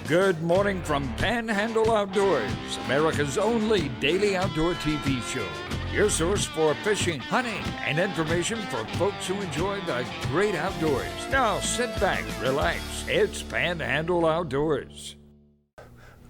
Good morning from Panhandle Outdoors, America's only daily outdoor TV show. Your source for fishing, hunting, and information for folks who enjoy the great outdoors. Now sit back, relax. It's Panhandle Outdoors.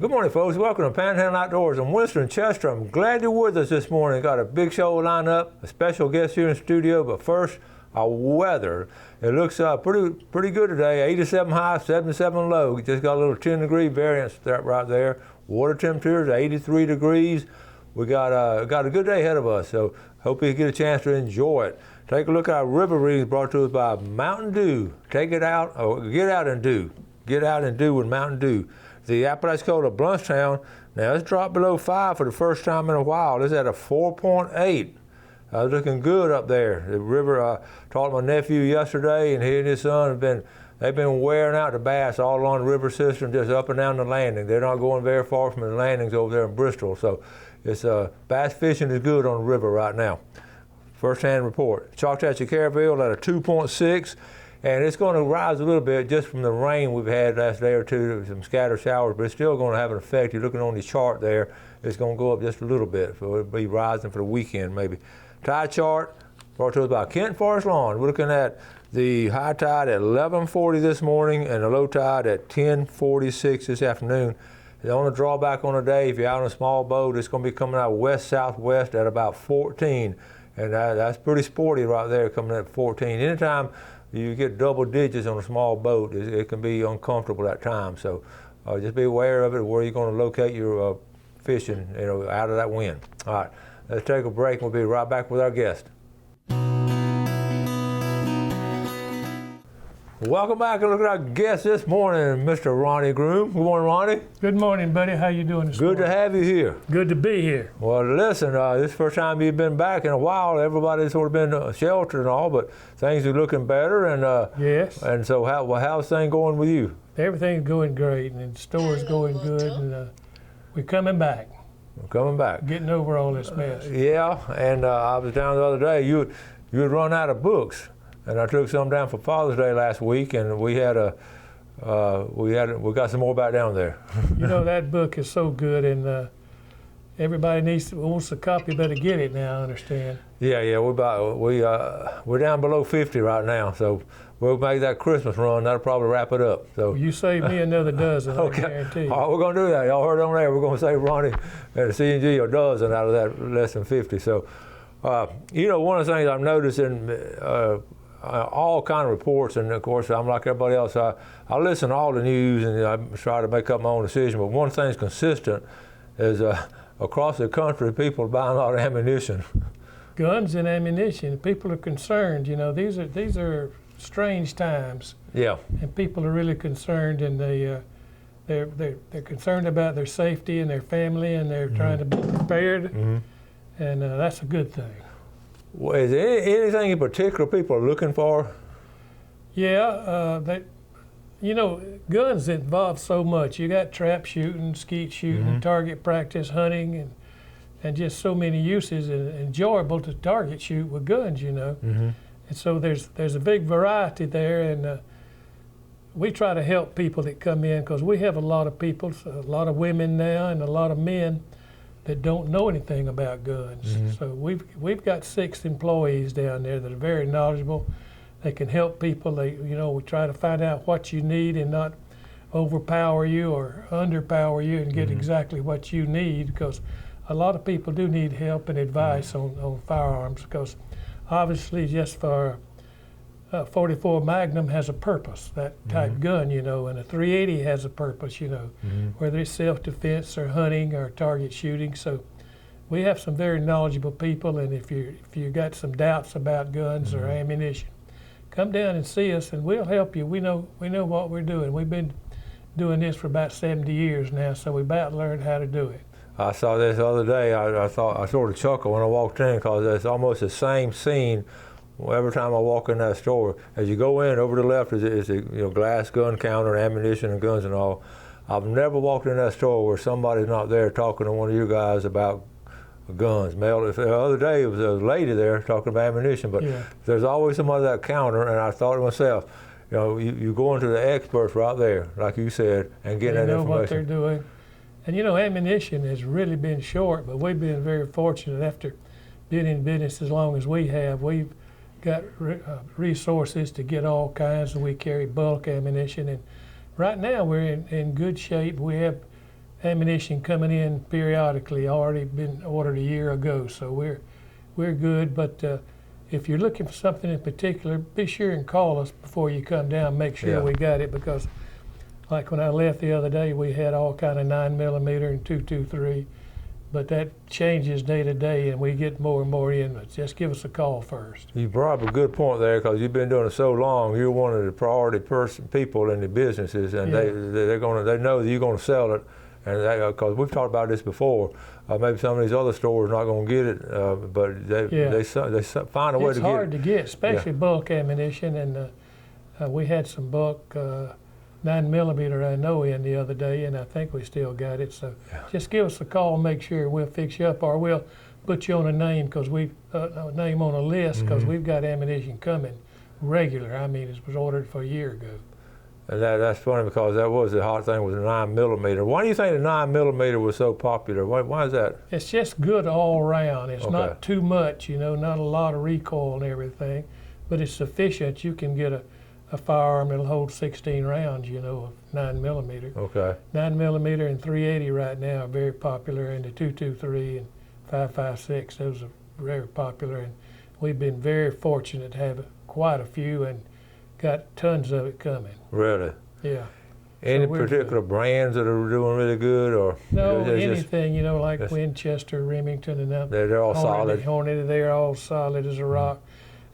Good morning, folks. Welcome to Panhandle Outdoors. I'm Winston Chester. I'm glad you're with us this morning. Got a big show lined up, a special guest here in the studio, but first, our weather. It looks pretty good today. 87 high, 77 low. We just got a little 10-degree variance right there. Water temperatures 83 degrees. We got a good day ahead of us, so hope you get a chance to enjoy it. Take a look at our river readings brought to us by Mountain Dew. Take it out, or get out and do. Get out and do with Mountain Dew. The Apalachicola Bluntstown, now it's dropped below 5 for the first time in a while. It's at a 4.8. Looking good up there. The river, talked to my nephew yesterday, and he and his son they've been wearing out the bass all along the river system, just up and down the landing. They're not going very far from the landings over there in Bristol. So it's bass fishing is good on the river right now. First-hand report. Choctaw Caraville at a 2.6, and it's going to rise a little bit just from the rain we've had last day or two, some scattered showers, but it's still going to have an effect. You're looking on the chart there, it's going to go up just a little bit. So it'll be rising for the weekend maybe. Tide chart brought to us by Kent Forest Lawn. We're looking at the high tide at 11:40 this morning and the low tide at 10:46 this afternoon. The only drawback on the day, if you're out on a small boat, it's going to be coming out west-southwest at about 14. And that's pretty sporty right there, coming at 14. Anytime you get double digits on a small boat, it can be uncomfortable at times. So just be aware of it, where you're going to locate your fishing, out of that wind. All right. Let's take a break and we'll be right back with our guest. Welcome back and look at our guest this morning, Mr. Ronnie Groom. Good morning, Ronnie. Good morning, buddy. How you doing this morning? Good to have you here. Good to be here. Well, listen, this is the first time you've been back in a while. Everybody's sort of been sheltered and all, but things are looking better. And yes. And so how's things going with you? Everything's going great, and the store's going good, and we're coming back. We're coming back. Getting over all this mess. Yeah, and I was down the other day. You had run out of books, and I took some down for Father's Day last week, and we got some more back down there. That book is so good, and everybody wants a copy, better get it now. I understand. Yeah, we're down below 50 right now, so we'll make that Christmas run. That'll probably wrap it up. So well, you save me another dozen. Okay. I guarantee. All right, we're going to do that. Y'all heard on there. We're going to save Ronnie and the C&G a dozen out of that less than 50. So, one of the things I'm noticing, all kind of reports, and of course I'm like everybody else. I listen to all the news and I try to make up my own decision. But one thing's consistent is across the country, people are buying a lot of ammunition. Guns and ammunition. People are concerned. These are strange times. Yeah. And people are really concerned, and they're concerned about their safety and their family, and they're trying to be prepared, and that's a good thing. Well, is there anything in particular people are looking for? Yeah, guns involve so much. You got trap shooting, skeet shooting, target practice, hunting, and just so many uses, and enjoyable to target shoot with guns, And so there's a big variety there, and we try to help people that come in, because we have a lot of people, a lot of women now, and a lot of men that don't know anything about guns. So we've got 6 employees down there that are very knowledgeable. They can help people. We try to find out what you need and not overpower you or underpower you and get exactly what you need, because a lot of people do need help and advice on firearms, because obviously just for 44 Magnum has a purpose, that type gun, and a 380 has a purpose, whether it's self-defense or hunting or target shooting. So we have some very knowledgeable people, and if you got some doubts about guns or ammunition, come down and see us, and we'll help you. We know what we're doing. We've been doing this for about 70 years now, so we about learned how to do it. I saw this the other day. I thought I sort of chuckled when I walked in, because it's almost the same scene every time I walk in that store. As you go in, over to the left is a glass gun counter, ammunition and guns and all. I've never walked in that store where somebody's not there talking to one of you guys about guns. The other day it was a lady there talking about ammunition, but there's always somebody at that counter, and I thought to myself, you go into the experts right there, like you said, and get that They know information. what they're doing. And ammunition has really been short, but we've been very fortunate after being in business as long as we have. We've got resources to get all kinds, and we carry bulk ammunition. And right now we're in good shape. We have ammunition coming in periodically, already been ordered a year ago, so we're good. But if you're looking for something in particular, be sure and call us before you come down. Make sure we got it, because like when I left the other day, we had all kind of 9mm and 223, but that changes day to day, and we get more and more in. But just give us a call first. You brought up a good point there, because you've been doing it so long. You're one of the priority people in the businesses, and they know that you're going to sell it. And because we've talked about this before, maybe some of these other stores are not going to get it, but they find a way to get it. It's hard to get, especially bulk ammunition. And we had some bulk 9mm I know in the other day, and I think we still got it. So just give us a call and make sure we'll fix you up, or we'll put you on a name, because name on a list, because we've got ammunition coming regular. I mean, it was ordered for a year ago. And that's funny, because that was the hot thing, was the 9mm. Why do you think the 9mm was so popular? Why is that? It's just good all around. It's not too much, not a lot of recoil and everything, but it's sufficient. You can get a firearm that'll hold 16 rounds, of 9mm. Okay. 9mm and 380 right now are very popular, and the 223 and 5.56, those are very popular. And we've been very fortunate to have quite a few, and got tons of it coming. Really? Yeah. Any particular brands that are doing really good, or no, anything, like Winchester, Remington, and that. They're all solid. Hornady, they're all solid as a rock,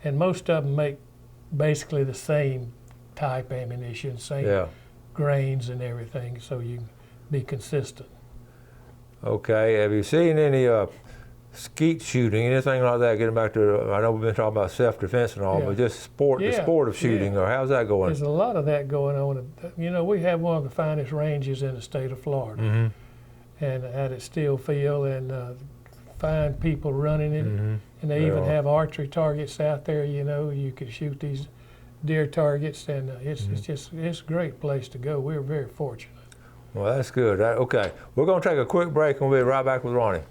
and most of them make basically the same type ammunition, same grains and everything, so you can be consistent. Okay. Have you seen any skeet shooting, anything like that? Getting back to, I know we've been talking about self-defense and all, but just the sport of shooting, or how's that going? There's a lot of that going on. We have one of the finest ranges in the state of Florida, and out at Steelfield, and fine people running it, and they even have archery targets out there. You can shoot these deer targets, and it's a great place to go. We're very fortunate. Well, that's good. Okay, we're going to take a quick break, and we'll be right back with Ronnie.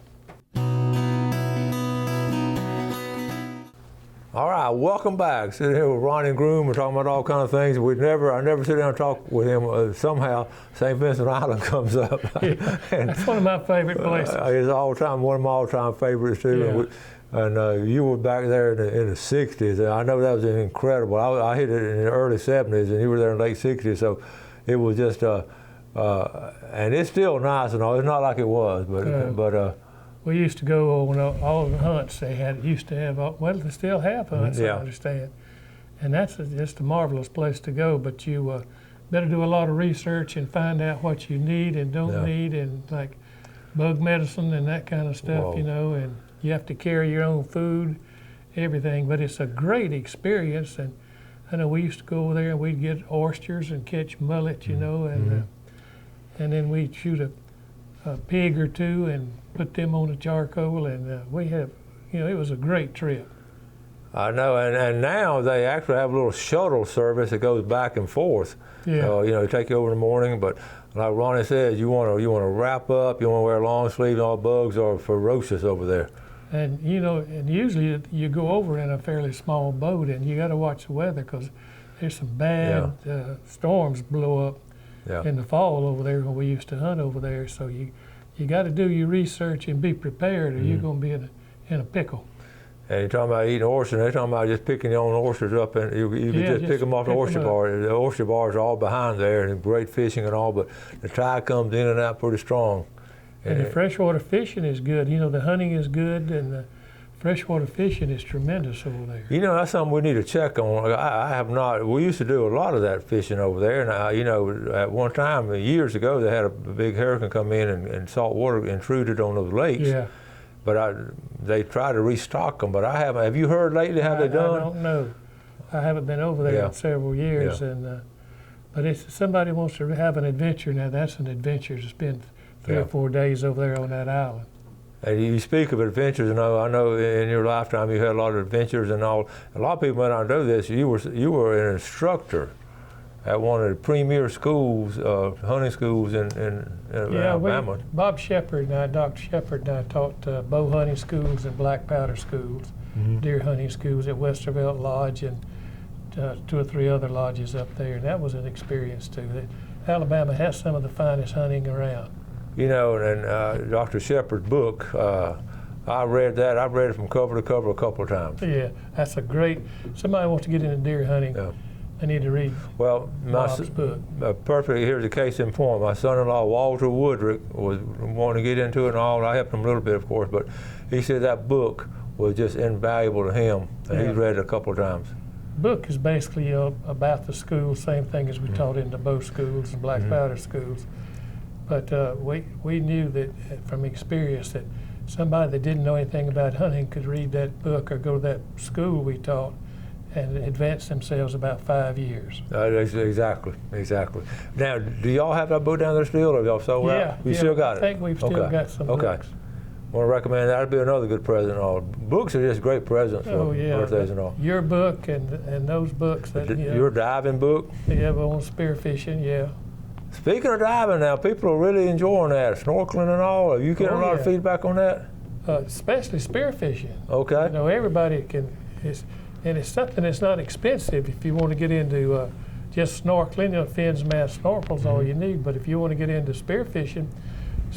All right, welcome back. Sitting here with Ronnie and Groom. We're talking about all kinds of things. I never sit down and talk with him. Somehow, St. Vincent Island comes up. And that's one of my favorite places. It's one of my all-time favorites too. Yeah. And you were back there in the 60s. And I know that was incredible. I hit it in the early 70s, and you were there in the late 60s. So it was just, and it's still nice and all. It's not like it was, but. We used to go on all the hunts they used to have. Well, they still have hunts, I understand. And that's just a marvelous place to go. But you better do a lot of research and find out what you need and don't need, and like bug medicine and that kind of stuff, and you have to carry your own food, everything. But it's a great experience. And I know we used to go over there and we'd get oysters and catch mullet, and then we'd shoot a pig or two and put them on the charcoal, and we have, it was a great trip. I know, and now they actually have a little shuttle service that goes back and forth. Yeah. Take you over in the morning, but like Ronnie says, you want to wrap up, you want to wear long sleeves, and all bugs are ferocious over there. And and usually you go over in a fairly small boat, and you got to watch the weather, because there's some bad storms blow up in the fall over there when we used to hunt over there. So you got to do your research and be prepared, or you're going to be in a pickle. And you're talking about eating oysters, and they're talking about just picking your own oysters up, and you can just pick them off the oyster bar. The oyster bars are all behind there, and great fishing and all, but the tide comes in and out pretty strong. And the freshwater fishing is good. The hunting is good, and the freshwater fishing is tremendous over there. That's something we need to check on. I have not. We used to do a lot of that fishing over there, and at one time, years ago, they had a big hurricane come in, and salt water intruded on those lakes. Yeah. But they try to restock them, but I haven't. Have you heard lately how they've done? I don't know. I haven't been over there in several years, but if somebody wants to have an adventure now, that's an adventure to spend 3 or 4 days over there on that island. And you speak of adventures, and I know in your lifetime you had a lot of adventures and all. A lot of people may not know this. You were an instructor at one of the premier schools, hunting schools in Alabama. Bob Shepard and I, Dr. Shepard and I taught bow hunting schools and black powder schools, deer hunting schools at Westervelt Lodge and 2 or 3 other lodges up there, and that was an experience too. Alabama has some of the finest hunting around. You know, and Dr. Shepard's book, I read that. I've read it from cover to cover a couple of times. Yeah, that's a great, somebody wants to get into deer hunting, they need to read Bob's book. Perfect, here's a case in point. My son-in-law, Walter Woodrick, was wanting to get into it and all. I helped him a little bit, of course, but he said that book was just invaluable to him, and he's read it a couple of times. Book is basically about the school, same thing as we taught in the bow schools and black powder schools. But we knew that from experience that somebody that didn't know anything about hunting could read that book or go to that school we taught and advance themselves about 5 years. Exactly. Now, do y'all have that book down there still, or have y'all sold out? You still got it? I think we've still got some books. I want to recommend that. That'd be another good present. Books are just great presents for birthdays and all. Your book and those books. Your diving book? Yeah, on spearfishing, Speaking of diving now, people are really enjoying that, snorkeling and all. Are you getting a lot of feedback on that? Especially spearfishing. Okay. You know, everybody can, and it's something that's not expensive if you want to get into just snorkeling. Fins, mask, snorkel's all you need. But if you want to get into spearfishing,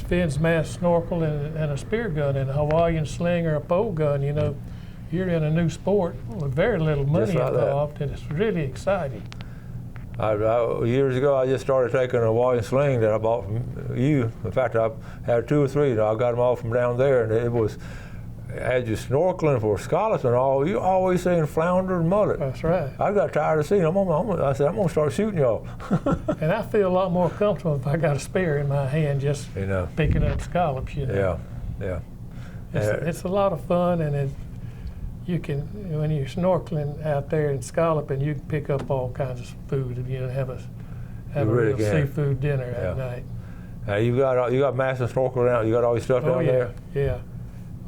fins, mask, snorkel, and a spear gun, and a Hawaiian sling or a pole gun, you know, you're in a new sport with very little money involved, and it's really exciting. Years ago, I just started taking a Hawaiian sling that I bought from you. In fact, I had 2 or 3. I got them all from down there, and it was, as you're snorkeling for scallops and all, you're always seeing flounder and mullet. That's right. I got tired of seeing them. I said, I'm going to start shooting y'all. And I feel a lot more comfortable if I got a spear in my hand just picking up scallops, you know. Yeah. It's a lot of fun, and you can, when you're snorkeling out there and scalloping, you can pick up all kinds of food and, you know, have a real seafood dinner at night. You got massive snorkel down. You got all your stuff down there. Yeah.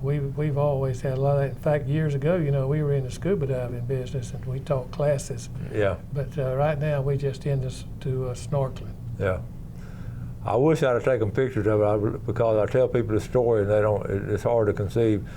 We've always had a lot of that. In fact, years ago, you know, we were in the scuba diving business and we taught classes. Yeah. But right now, we just into snorkeling. Yeah. I wish I'd have taken pictures of it because I tell people the story and they don't. It's hard to conceive.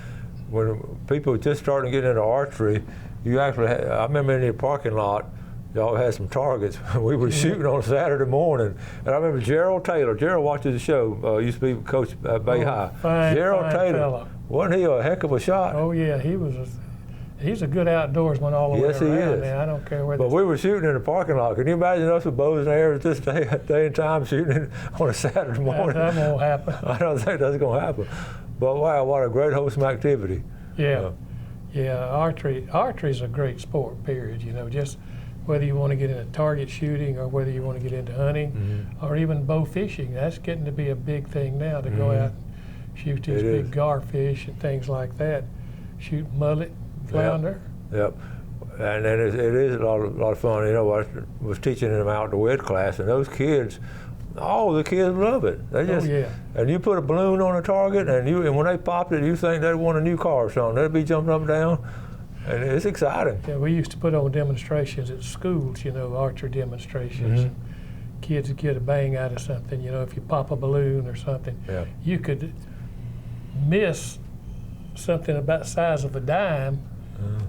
When people just starting to get into archery, you actually. I remember in the parking lot, y'all had some targets. We were shooting on Saturday morning, and I remember Gerald Taylor. Gerald watches the show. Used to be coach at Bay High. Gerald Taylor. Fella. Wasn't he a heck of a shot? Oh yeah, he's a good outdoorsman all the way around. Yes, he is. Man. I don't care where. But we were shooting in the parking lot. Can you imagine us with bows and arrows at this day and time shooting on a Saturday morning? That won't happen. I don't think that's going to happen. But wow, what a great wholesome activity. Yeah. Archery's a great sport. Period. You know, just whether you want to get into target shooting or whether you want to get into hunting or even bow fishing, that's getting to be a big thing now to go out and shoot these big garfish and things like that. Shoot mullet, flounder. Yep. And then it is a lot of fun. You know, I was teaching in an outdoor ed class, and those kids, all the kids love it. They just, and you put a balloon on a target, and when they popped it, you think they won a new car or something. They'd be jumping up and down, and it's exciting. Yeah, we used to put on demonstrations at schools, you know, archery demonstrations. Kids would get a bang out of something, you know, if you pop a balloon or something. Yeah. You could miss something about the size of a dime,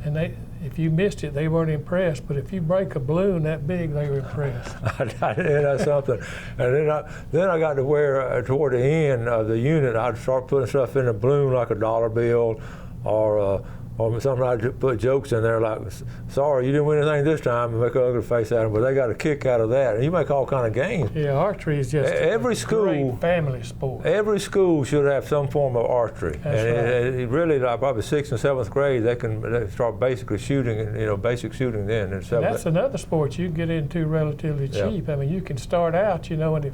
and if you missed it, they weren't impressed. But if you break a balloon that big, they were impressed. That's something. And then I got to where toward the end of the unit, I'd start putting stuff in the balloon like a dollar bill, or something. I'd put jokes in there like, "Sorry, you didn't win anything this time," and make an ugly face at them. But they got a kick out of that, and you make all kind of games. Yeah, archery is just a great family sport. Every school should have some form of archery. That's right. It really, like probably 6th and 7th grade, they start basically shooting, and basic shooting then. And that's another sport you can get into relatively cheap. I mean, you can start out, you know, and if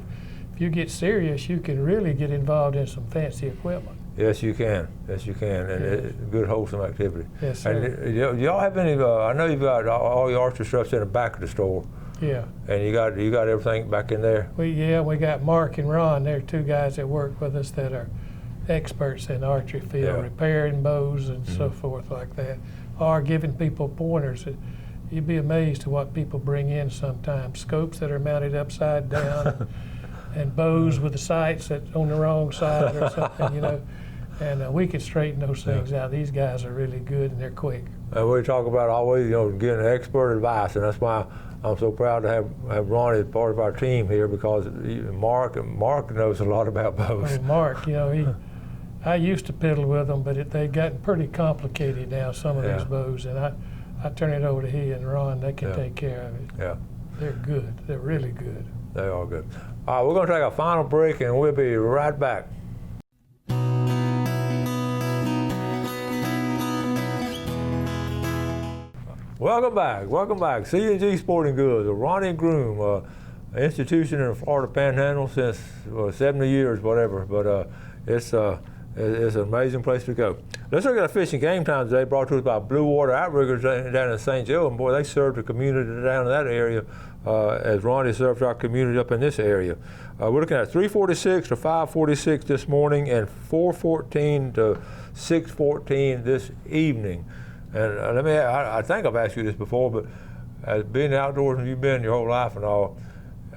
you get serious, you can really get involved in some fancy equipment. Yes, you can. And it's good, wholesome activity. Yes, sir. And do y'all have any? I know you've got all your archery stuff's in the back of the store. Yeah. And you got everything back in there. We got Mark and Ron. They're 2 guys that work with us that are experts in archery field, repairing bows and so forth like that, or giving people pointers. you'd be amazed to what people bring in sometimes. Scopes that are mounted upside down, and bows with the sights that's on the wrong side or something, you know. And we could straighten those things out. These guys are really good and they're quick. And we talk about always, you know, getting expert advice, and that's why I'm so proud to have Ronnie as part of our team here, because Mark knows a lot about bows. Oh, Mark, you know, I used to piddle with them, but they've gotten pretty complicated now, some of these bows, and I turn it over to he and Ron. They can take care of it. Yeah. They're good. They're really good. They are good. All right, we're going to take a final break, and we'll be right back. Welcome back. C&G Sporting Goods, a Ronnie Groom, institution in the Florida Panhandle since 70 years, whatever. But it's an amazing place to go. Let's look at our fishing game time today, brought to us by Blue Water Outriggers down in St. Joe. And boy, they served the community down in that area as Ronnie served our community up in this area. We're looking at 346 to 546 this morning and 414 to 614 this evening. And I think I've asked you this before, but as being outdoors and you've been your whole life and all,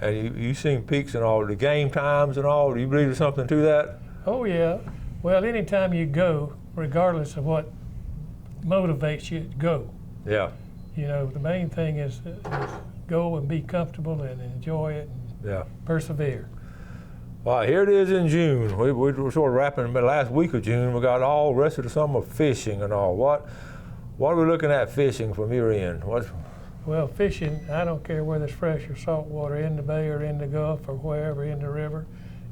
and you've seen peaks and all, the game times and all, do you believe there's something to that? Oh, yeah. Well, anytime you go, regardless of what motivates you, go. Yeah. You know, the main thing is go and be comfortable and enjoy it and persevere. Well, here it is in June. We were sort of wrapping the last week of June. We got all the rest of the summer fishing and all. What are we looking at fishing from your end? Well, fishing, I don't care whether it's fresh or salt water, in the bay or in the Gulf or wherever, in the river,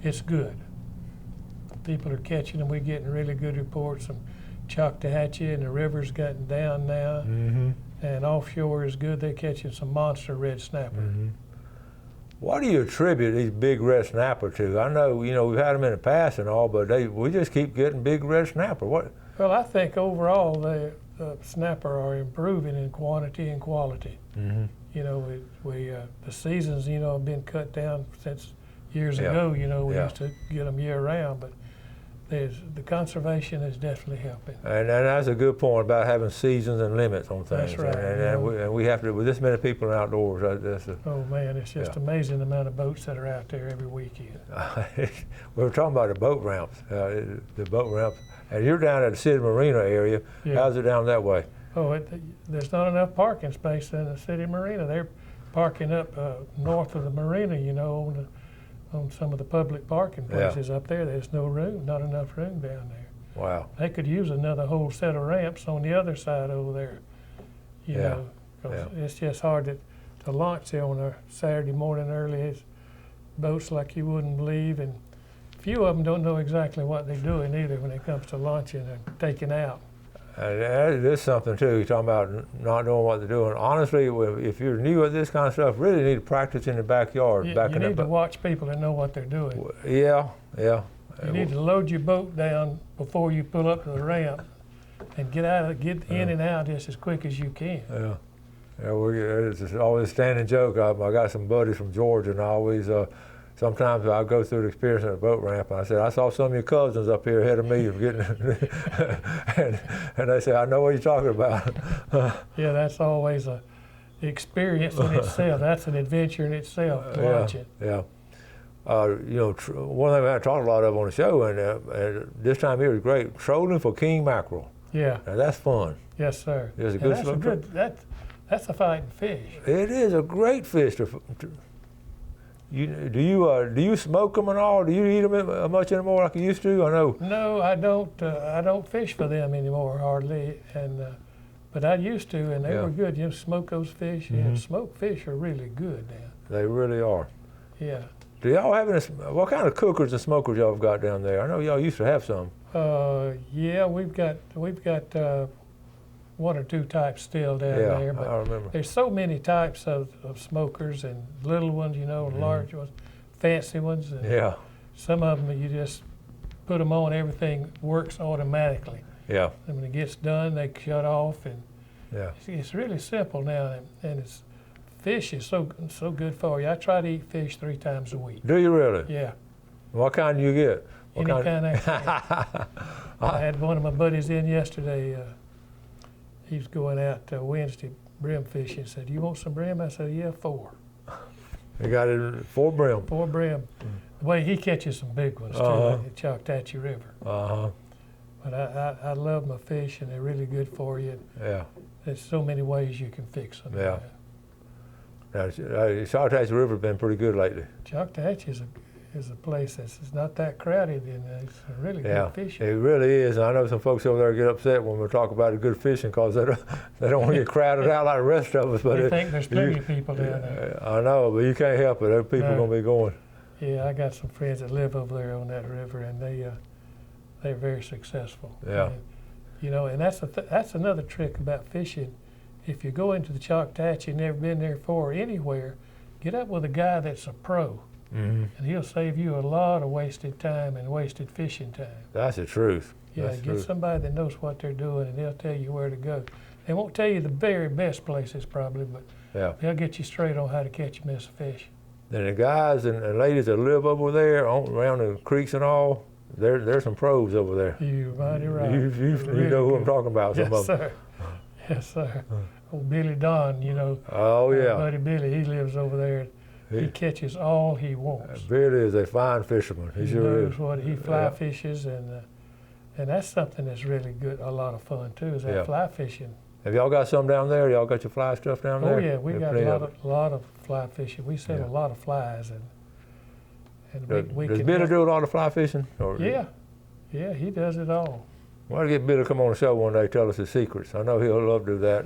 it's good. People are catching them. We're getting really good reports. Some Choctawhatchee and the river's gotten down now. Mm-hmm. And offshore is good. They're catching some monster red snapper. Mm-hmm. What do you attribute these big red snapper to? I know, you know, we've had them in the past and all, but we just keep getting big red snapper. What? Well, I think overall the snapper are improving in quantity and quality. Mm-hmm. You know, the seasons, you know, have been cut down since years ago. You know, we used to get them year round, but the conservation is definitely helping. And that's a good point about having seasons and limits on things. That's right. And we have to, with this many people outdoors, oh man, it's just amazing the amount of boats that are out there every weekend. We were talking about the boat ramps, and you're down at the city Marina area. Yeah. How's it down that way? Oh, there's not enough parking space in the city Marina. They're parking up north of the Marina, you know, on some of the public parking places up there. There's no room, not enough room down there. Wow. They could use another whole set of ramps on the other side over there, you know, because it's just hard to launch there on a Saturday morning early. It's boats like you wouldn't believe, and few of them don't know exactly what they're doing either when it comes to launching and taking out. There's something too. You're talking about not knowing what they're doing. Honestly, if you're new at this kind of stuff, really need to practice in the backyard. You need to watch people that know what they're doing. Yeah. You need to load your boat down before you pull up to the ramp and get in and out just as quick as you can. It's always a standing joke. I got some buddies from Georgia, and I always. Sometimes I go through the experience at a boat ramp, and I said, I saw some of your cousins up here ahead of me and they say, I know what you're talking about. Yeah, that's always an experience in itself. That's an adventure in itself to watch it. Yeah. You know, one thing we haven't talked a lot of on the show, and this time here is great, trolling for king mackerel. Yeah. Now, that's fun. Yes, sir. It's a that's a fighting fish. It is a great fish to do you smoke them and all? Do you eat them much anymore like you used to? I know. No, I don't. I don't fish for them anymore hardly, but I used to, and they were good. You know, smoke those fish. Mm-hmm. Yeah, smoked fish are really good now. They really are. Yeah. Do y'all have any? What kind of cookers and smokers y'all have got down there? I know y'all used to have some. Yeah, we've got one or two types still down there. But I remember. There's so many types of smokers, and little ones, you know, and large ones, fancy ones. And some of them, you just put them on, everything works automatically. Yeah. And when it gets done, they shut off, and it's really simple now. And fish is so good for you. I try to eat fish 3 times a week. Do you really? Yeah. What kind do you get? Any kind I had one of my buddies in yesterday. He was going out Wednesday brim fishing. He said, "You want some brim?" I said, "Yeah, 4." He got it 4 brim. 4 brim. The way he catches some big ones too, like the Choctachi River. But I love my fish, and they're really good for you. Yeah. There's so many ways you can fix them. Yeah. Now, Choctachi River's been pretty good lately. Choctachi is a place that's not that crowded, and it's a really good fishing. It really is. I know some folks over there get upset when we talk about a good fishing because they don't want to get crowded out like the rest of us. But I think there's plenty of people down there. I know, but you can't help it. There people going to be going. Yeah, I got some friends that live over there on that river, and they're very successful. Yeah. And that's another trick about fishing. If you go into the Choctachi and never been there before or anywhere, get up with a guy that's a pro. And he'll save you a lot of wasted time and wasted fishing time. That's the truth. Yeah, get somebody that knows what they're doing, and they'll tell you where to go. They won't tell you the very best places probably, but they'll get you straight on how to catch a mess of fish. Then the guys and ladies that live over there around the creeks and all, there's some pros over there. You're mighty right. You really know who good. I'm talking about. Yes, sir. Yes, sir. Old Billy Don, Oh, yeah. Buddy Billy, he lives over there. He catches all he wants. Billy is a fine fisherman. He sure knows is. what he fly fishes, and that's something that's really good, a lot of fun too, is that fly fishing. Have y'all got some down there? Y'all got your fly stuff down there? Oh yeah, we got a lot of fly fishing. We sell a lot of flies, and we does can Billy do a lot of fly fishing? Or yeah, he does it all. Why don't we get Billy to come on the show one day, tell us his secrets? I know he'll love to do that.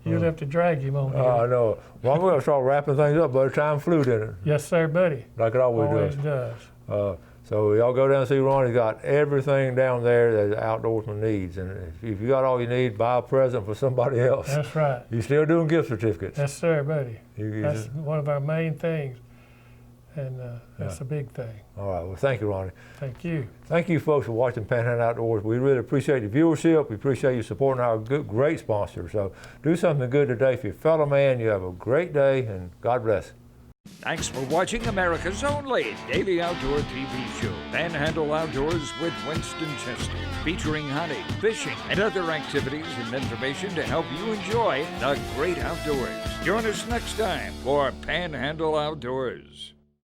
You'll have to drag him on here. I know. Well, we're going to start wrapping things up by the time flew dinner. Yes, sir, buddy. Like it always does. So y'all go down and see Ronnie. He's got everything down there that an outdoorsman needs. And if you got all you need, buy a present for somebody else. That's right. You still doing gift certificates? Yes, sir, buddy. That's just one of our main things. And that's a big thing. All right. Well, thank you, Ronnie. Thank you. Thank you, folks, for watching Panhandle Outdoors. We really appreciate the viewership. We appreciate you supporting our great sponsors. So do something good today for your fellow man. You have a great day, and God bless. Thanks for watching America's only daily outdoor TV show, Panhandle Outdoors with Winston Chester, featuring hunting, fishing, and other activities and information to help you enjoy the great outdoors. Join us next time for Panhandle Outdoors.